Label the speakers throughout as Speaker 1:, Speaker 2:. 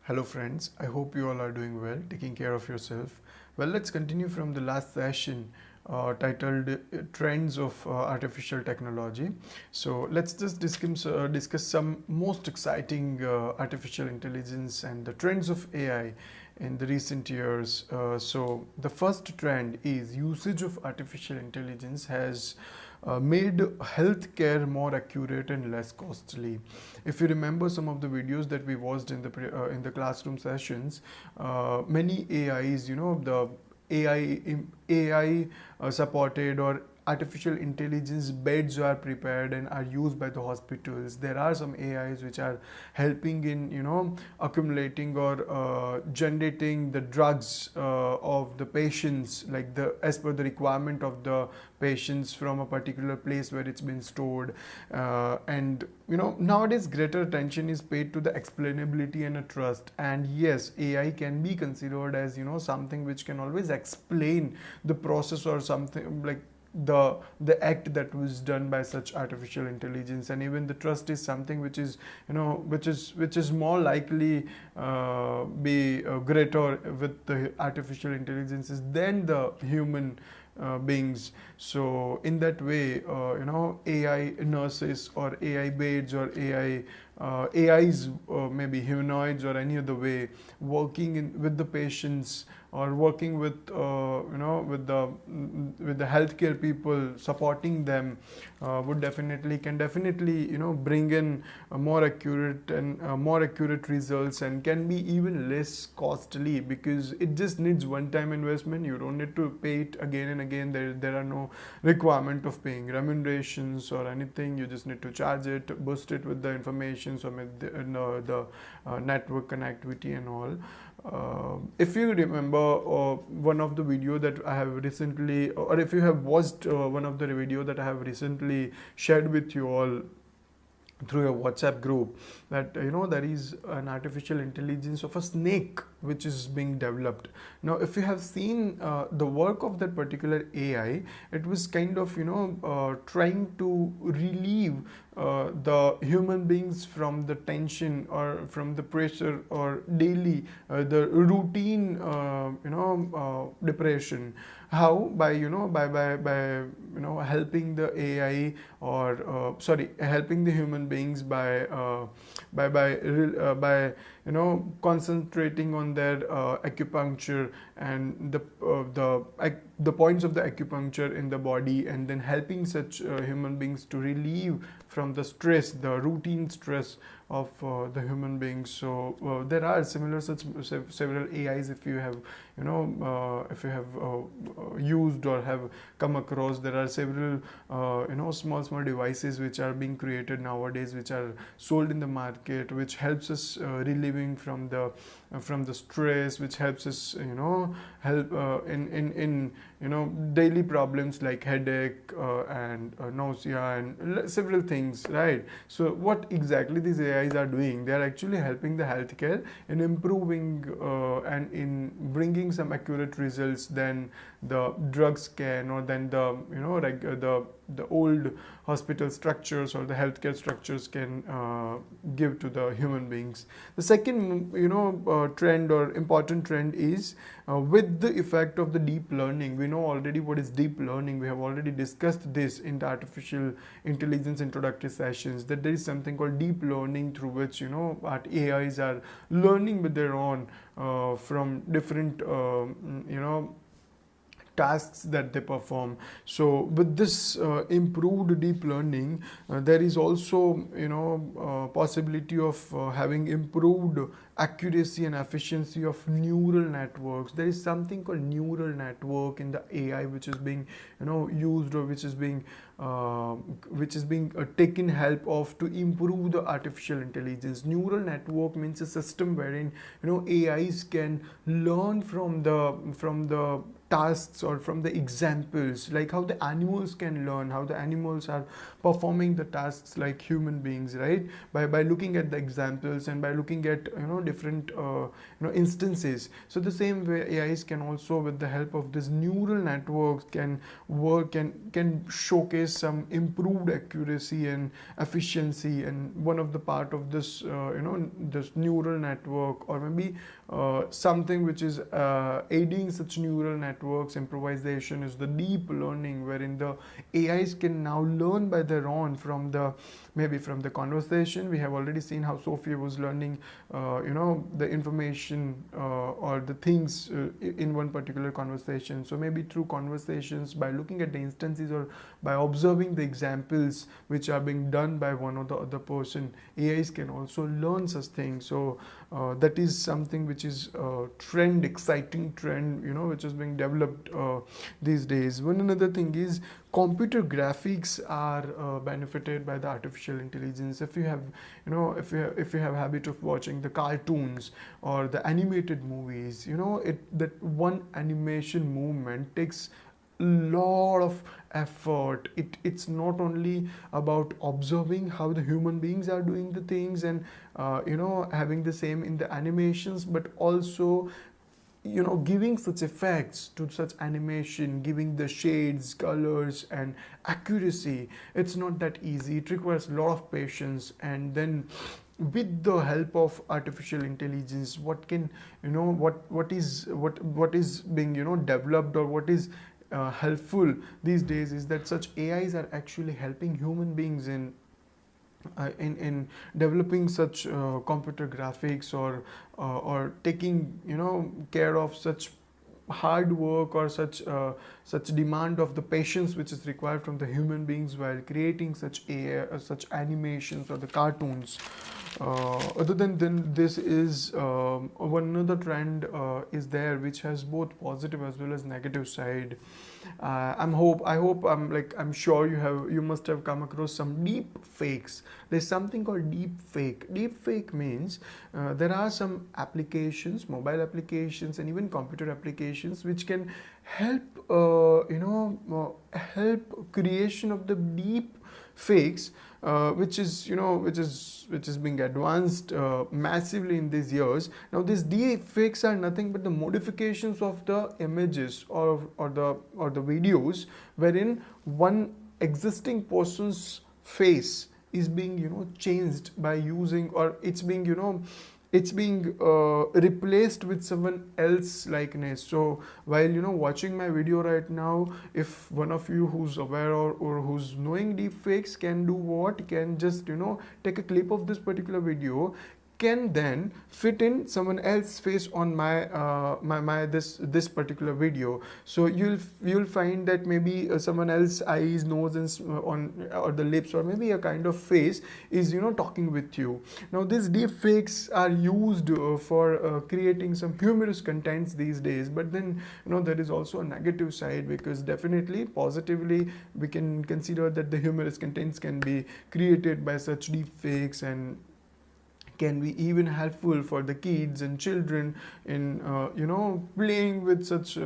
Speaker 1: Hello friends, I hope you all are doing well, taking care of yourself. Well, let's continue from the last session titled Trends of Artificial Technology. So let's just discuss some most exciting artificial intelligence and the trends of AI in the recent years. So the first trend is usage of artificial intelligence has made healthcare more accurate and less costly. If you remember some of the videos that we watched in the classroom sessions, many AIs, the AI supported or artificial intelligence beds are prepared and are used by the hospitals. There are some AIs which are helping in accumulating or generating the drugs of the patients, like the as per the requirement of the patients from a particular place where it's been stored. And nowadays greater attention is paid to the explainability and a trust. And yes, AI can be considered as something which can always explain the process or something like the act that was done by such artificial intelligence. And even the trust is something which is which is more likely be greater with the artificial intelligences than the human beings. So in that way, AI nurses or AI maids or AIs, maybe humanoids or any other way, working with the patients or working with with the healthcare people, supporting them, can definitely bring in more accurate results, and can be even less costly because it just needs one time investment. You don't need to pay it again and again. There are no requirement of paying remunerations or anything. You just need to charge it, boost it with the information, so with the network connectivity and all. If you remember one of the video that I have recently, or if you have watched one of the video that I have recently shared with you all through a WhatsApp group, that there is an artificial intelligence of a snake which is being developed. Now if you have seen the work of that particular AI, it was kind of trying to relieve the human beings from the tension or from the pressure or daily the routine depression. How? By helping the AI, or sorry, helping the human beings by concentrating on their acupuncture and the points of the acupuncture in the body, and then helping such human beings to relieve from the stress, the routine stress of the human beings. So there are similar such several AIs. If you have used or have come across, there are several small devices which are being created nowadays, which are sold in the market, which helps us relieving from the stress, which helps us help in daily problems like headache and nausea and several things, right? So what exactly these AIs are doing? They are actually helping the healthcare in improving and in bringing some accurate results than the drugs can, or than the old hospital structures or the healthcare structures can give to the human beings. The second trend or important trend is with the effect of the deep learning. We know already what is deep learning. We have already discussed this in the artificial intelligence introductory sessions, that there is something called deep learning, through which AIs are learning with their own from different tasks that they perform. So with this improved deep learning, there is also possibility of having improved accuracy and efficiency of neural networks. There is something called neural network in the AI which is being used, or which is being taken help of to improve the artificial intelligence. Neural network means a system wherein AIs can learn from the tasks or from the examples, like how the animals can learn, how the animals are performing the tasks like human beings, right? By looking at the examples and by looking at different instances. So the same way AIs can also, with the help of this neural networks, can work, can showcase showcase some improved accuracy and efficiency, and one of the part of this this neural network, or maybe something which is aiding such neural networks improvisation, is the deep learning, wherein the AIs can now learn by their own from the, maybe from the conversation. We have already seen how Sophia was learning the information or the things in one particular conversation. So maybe through conversations, by looking at the instances, or by observing the examples which are being done by one or the other person, AIs can also learn such things. So that is something which is a trend, exciting trend, which is being developed these days. One another thing is computer graphics are benefited by the artificial intelligence. If you have, if you have habit of watching the cartoons or the animated movies, that one animation movement takes lot of effort. It's not only about observing how the human beings are doing the things and having the same in the animations, but also giving such effects to such animation, giving the shades, colors and accuracy. It's not that easy. It requires a lot of patience. And then with the help of artificial intelligence, what can what is being developed, or what is helpful these days, is that such AIs are actually helping human beings in developing such computer graphics, or taking care of such hard work, or such demand of the patience which is required from the human beings while creating such such animations or the cartoons. Other than this is one another trend is there, which has both positive as well as negative side. I'm sure you must have come across some deep fakes. There's something called deep fake. Deep fake means there are some applications, mobile applications and even computer applications, which can help help creation of the deep fakes, which is being advanced massively in these years. Now these deep fakes are nothing but the modifications of the images or the videos, wherein one existing person's face is being changed by using, or it's being replaced with someone else's likeness. So while watching my video right now, if one of you who's aware or who's knowing deepfakes can do what, can just take a clip of this particular video, can then fit in someone else's face on this particular video. So you'll find that maybe someone else's eyes, nose and or the lips, or maybe a kind of face is talking with you. Now these deep fakes are used for creating some humorous contents these days, but then there is also a negative side, because definitely positively we can consider that the humorous contents can be created by such deep fakes, and can be even helpful for the kids and children in playing with such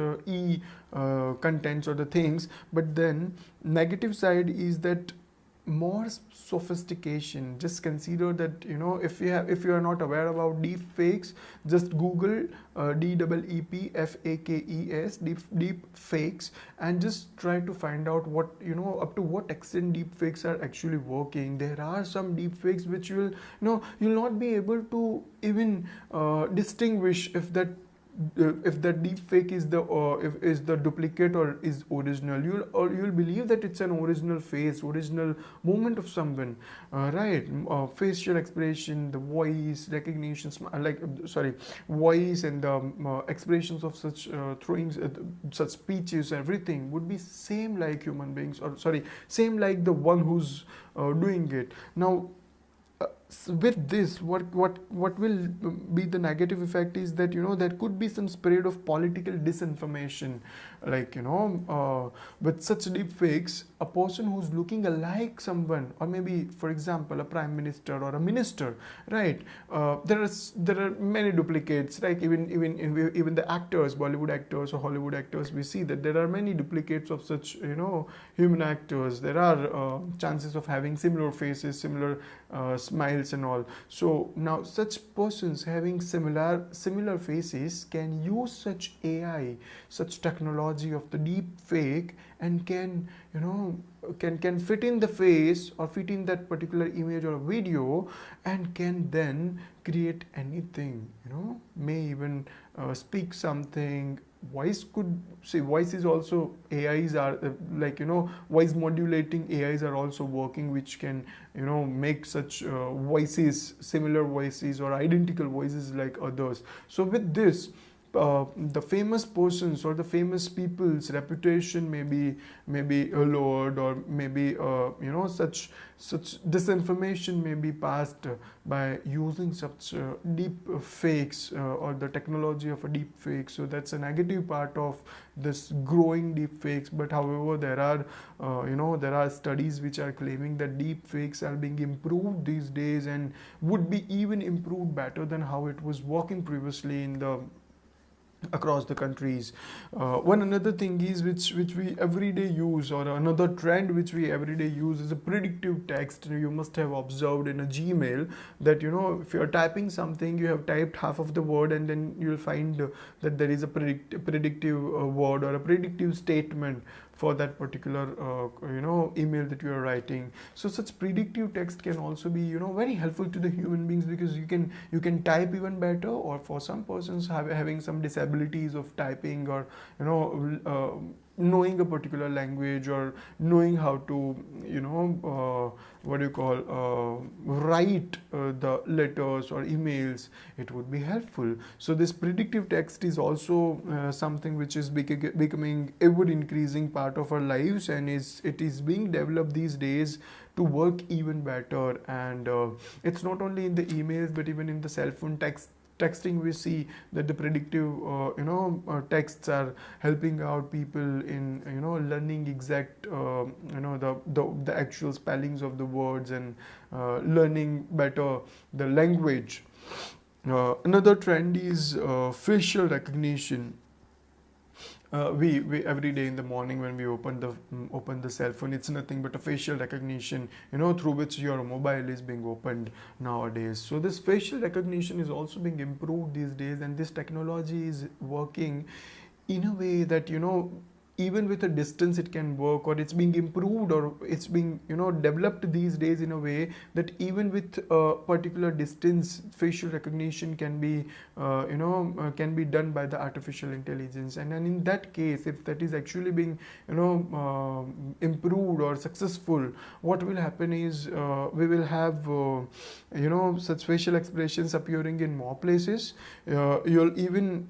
Speaker 1: contents or the things. But then negative side is that more sophistication. Just consider that if you are not aware about deep fakes, just Google DEEPFAKES deep fakes, and just try to find out what up to what extent deep fakes are actually working. There are some deep fakes which you'll not be able to even distinguish if that deep fake is the duplicate or is original. You'll believe that it's an original face, original movement of someone, right? Facial expression, the voice recognition, voice and the expressions of such throwings, such speeches, everything would be same like human beings, or same like the one who's doing it. Now with this, what will be the negative effect is that there could be some spread of political disinformation, like with such deep fakes, a person who's looking alike someone, or maybe for example a prime minister or a minister, right? There are many duplicates, like even the actors, Bollywood actors or Hollywood actors, we see that there are many duplicates of such human actors. There are chances of having similar faces, similar smiles and all. So now such persons having similar faces can use such AI, such technology of the deep fake, and can can fit in the face or fit in that particular image or video, and can then create anything, may even speak something. Voice could say, voice is also, AIs are like, voice modulating AIs are also working, which can make such voices, similar voices or identical voices like others. So with this, the famous persons or the famous people's reputation may be lowered, or maybe such disinformation may be passed by using such deep fakes, or the technology of a deep fake. So that's a negative part of this growing deep fakes. But however, there are studies which are claiming that deep fakes are being improved these days, and would be even improved better than how it was working previously across the countries. One another thing is which we everyday use, or another trend which we everyday use, is a predictive text. You must have observed in a Gmail that if you are typing something, you have typed half of the word, and then you will find that there is a predictive word or a predictive statement for that particular email that you are writing. So such predictive text can also be very helpful to the human beings, because you can type even better, or for some persons having some disabilities of typing, or knowing a particular language, or knowing how to write the letters or emails, it would be helpful. So this predictive text is also something which is becoming ever increasing part of our lives, and it is being developed these days to work even better. And it's not only in the emails, but even in the cell phone texting, we see that the predictive texts are helping out people in learning exact the actual spellings of the words, and learning better the language. Another trend is facial recognition. We every day in the morning when we open the cell phone, it's nothing but a facial recognition, through which your mobile is being opened nowadays. So this facial recognition is also being improved these days, and this technology is working in a way that even with a distance it can work, or it's being improved, or it's being developed these days in a way that even with a particular distance, facial recognition can be can be done by the artificial intelligence. And then in that case, if that is actually being improved or successful, what will happen is we will have such facial expressions appearing in more places. You'll even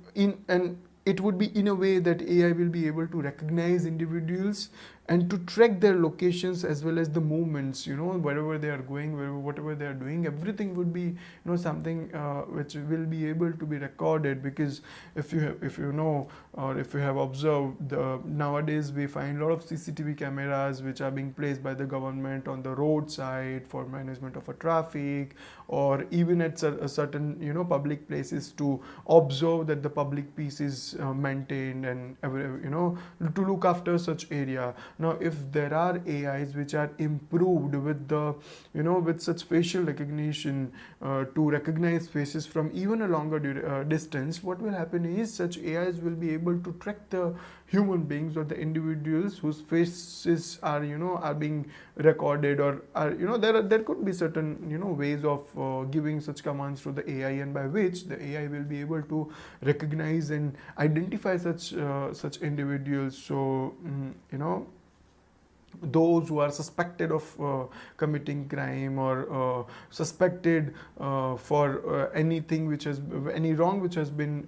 Speaker 1: it would be in a way that AI will be able to recognize individuals and to track their locations as well as the movements, wherever they are going, whatever they are doing, everything would be something which will be able to be recorded. Because if you have observed, nowadays we find a lot of CCTV cameras which are being placed by the government on the roadside for management of a traffic, or even at a certain public places, to observe that the public peace is maintained, and to look after such area. Now, if there are AIs which are improved with the with such facial recognition to recognize faces from even a longer distance, what will happen is such AIs will be able to track the human beings or the individuals whose faces are are being recorded, or are there could be certain ways of giving such commands to the AI, and by which the AI will be able to recognize and identify such individuals. So those who are suspected of committing crime, or suspected for anything any wrong which has been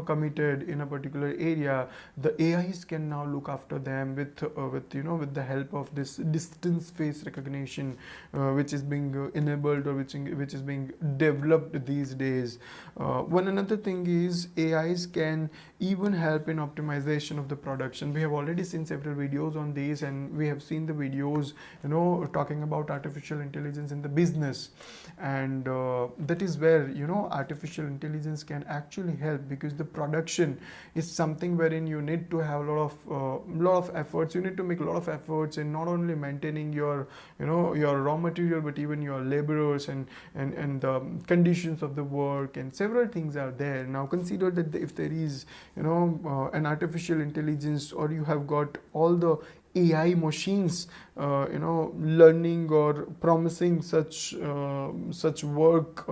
Speaker 1: committed in a particular area, the AIs can now look after them with the help of this distance face recognition, which is being enabled, or which is being developed these days. One another thing is AIs can even help in optimization of the production. We have already seen several videos on these, and we have seen the videos talking about artificial intelligence in the business, and that is where artificial intelligence can actually help, because the production is something wherein you need to have a lot of efforts. You need to make a lot of efforts in not only maintaining your your raw material, but even your laborers and the conditions of the work, and several things are there. Now consider that if there is an artificial intelligence, or you have got all the AI machines, learning or promising such work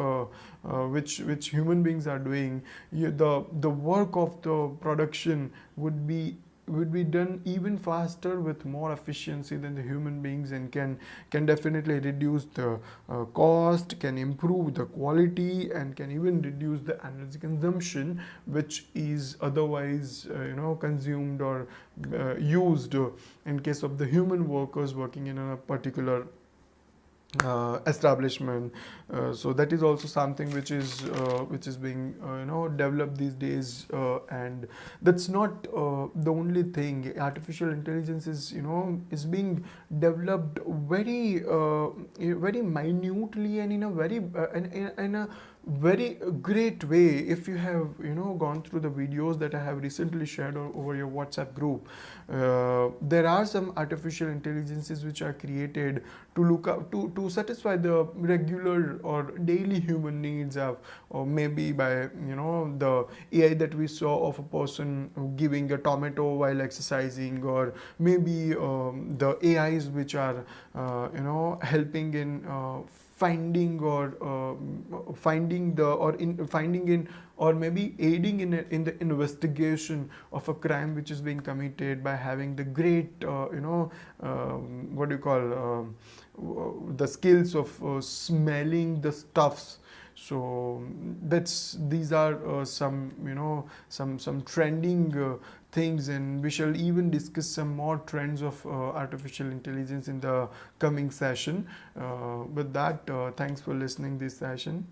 Speaker 1: which human beings are doing. The work of the production would be done even faster with more efficiency than the human beings, and can definitely reduce the cost, can improve the quality, and can even reduce the energy consumption which is otherwise consumed or used in case of the human workers working in a particular establishment. So that is also something which is being developed these days, and that's not the only thing. Artificial intelligence is being developed very minutely, and in a very in a very great way. If you have gone through the videos that I have recently shared over your WhatsApp group, there are some artificial intelligences which are created to look up to satisfy the regular or daily human needs of, or maybe by the AI that we saw of a person giving a tomato while exercising, or maybe the AIs which are helping in finding or finding the or in finding in or maybe aiding in the investigation of a crime which is being committed, by having the great what do you call the skills of smelling the stuffs. So these are some trending things, and we shall even discuss some more trends of artificial intelligence in the coming session. With that, thanks for listening this session.